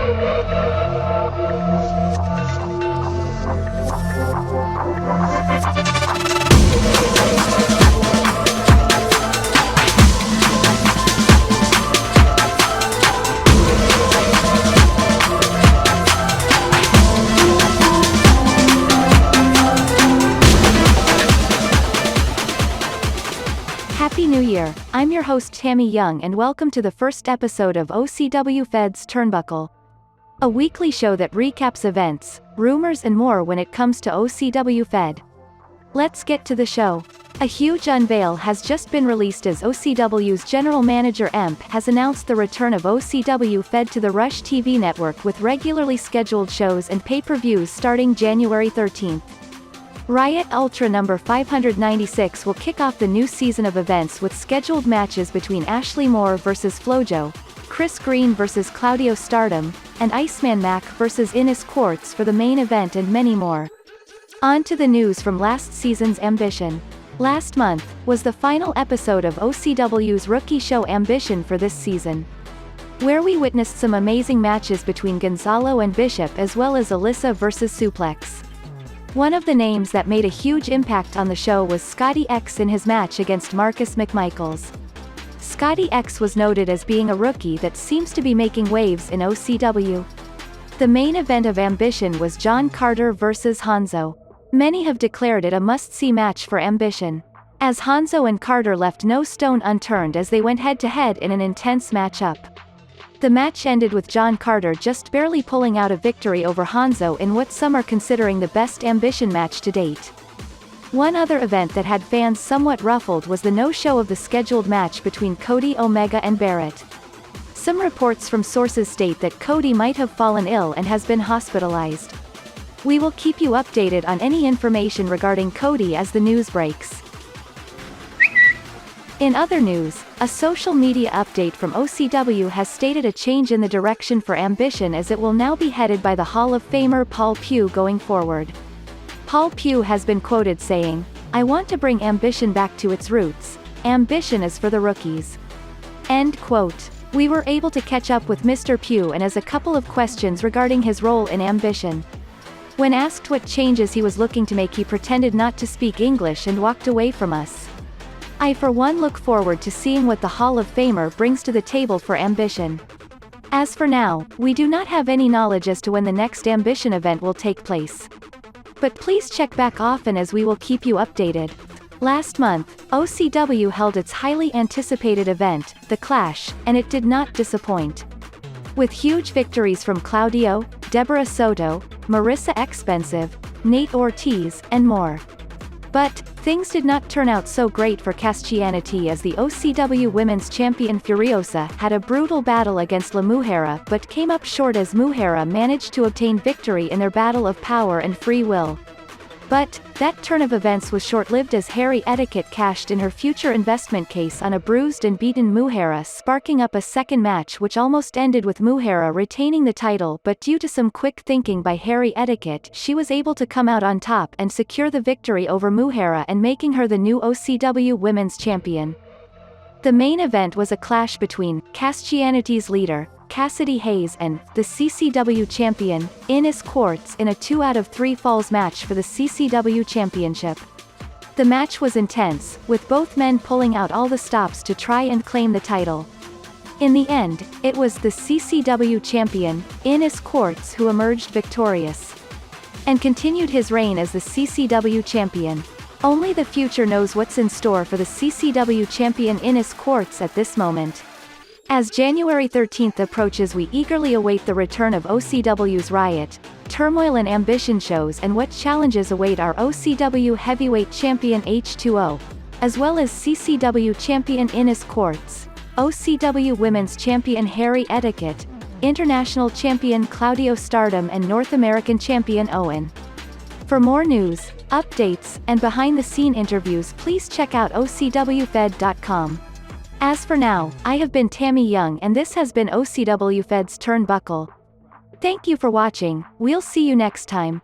Happy New Year, I'm your host Tammy Young and welcome to the first episode of OCWFED's Turnbuckle. A weekly show that recaps events, rumors and more when it comes to OCWFED. Let's get to the show. A huge unveil has just been released as OCW's general manager EMP has announced the return of OCWFED to the Rush TV network with regularly scheduled shows and pay-per-views starting January 13th. Riot Ultra number 596 will kick off the new season of events with scheduled matches between Ashley Moore vs Flojo, Chris Green vs Claudio Stardom, and Iceman Mac vs Ines Quartz for the main event and many more. On to the news from last season's Ambition. Last month was the final episode of OCW's rookie show Ambition for this season, where we witnessed some amazing matches between Gonzalo and Bishop as well as Alyssa vs Suplex. One of the names that made a huge impact on the show was Scotty X in his match against Marcus McMichaels. Scotty X was noted as being a rookie that seems to be making waves in OCW. The main event of Ambition was John Carter vs Hanzo. Many have declared it a must-see match for Ambition, as Hanzo and Carter left no stone unturned as they went head-to-head in an intense matchup. The match ended with John Carter just barely pulling out a victory over Hanzo in what some are considering the best Ambition match to date. One other event that had fans somewhat ruffled was the no-show of the scheduled match between Cody Omega and Barrett. Some reports from sources state that Cody might have fallen ill and has been hospitalized. We will keep you updated on any information regarding Cody as the news breaks. In other news, a social media update from OCW has stated a change in the direction for Ambition as it will now be headed by the Hall of Famer Paul Pugh going forward. Paul Pugh has been quoted saying, "I want to bring Ambition back to its roots. Ambition is for the rookies." End quote. We were able to catch up with Mr. Pugh and has a couple of questions regarding his role in Ambition. When asked what changes he was looking to make, he pretended not to speak English and walked away from us. I for one look forward to seeing what the Hall of Famer brings to the table for Ambition. As for now, we do not have any knowledge as to when the next Ambition event will take place. But please check back often as we will keep you updated. Last month, OCW held its highly anticipated event, The Clash, and it did not disappoint. With huge victories from Claudio, Deborah Soto, Marissa Expensive, Nate Ortiz, and more. But, things did not turn out so great for Castianity as the OCW Women's Champion Furiosa had a brutal battle against La Mujera but came up short as Mujera managed to obtain victory in their battle of power and free will. But, that turn of events was short-lived as Harry Etiquette cashed in her future investment case on a bruised and beaten Mujera, sparking up a second match which almost ended with Mujera retaining the title, but due to some quick thinking by Harry Etiquette she was able to come out on top and secure the victory over Mujera and making her the new OCW Women's Champion. The main event was a clash between Castianity's leader, Cassidy Hayes, and the CCW champion, Ines Quartz, in a 2 out of 3 falls match for the CCW championship. The match was intense, with both men pulling out all the stops to try and claim the title. In the end, it was the CCW champion, Ines Quartz, who emerged victorious and continued his reign as the CCW champion. Only the future knows what's in store for the CCW champion Ines Quartz at this moment. As January 13th approaches, we eagerly await the return of OCW's Riot, Turmoil and Ambition shows and what challenges await our OCW Heavyweight Champion H2O, as well as CCW Champion Ines Quartz, OCW Women's Champion Harry Etiquette, International Champion Claudio Stardom and North American Champion Owen. For more news, updates, and behind-the-scene interviews, please check out OCWFED.com. As for now, I have been Tammy Young and this has been OCWFED's Turnbuckle. Thank you for watching, we'll see you next time.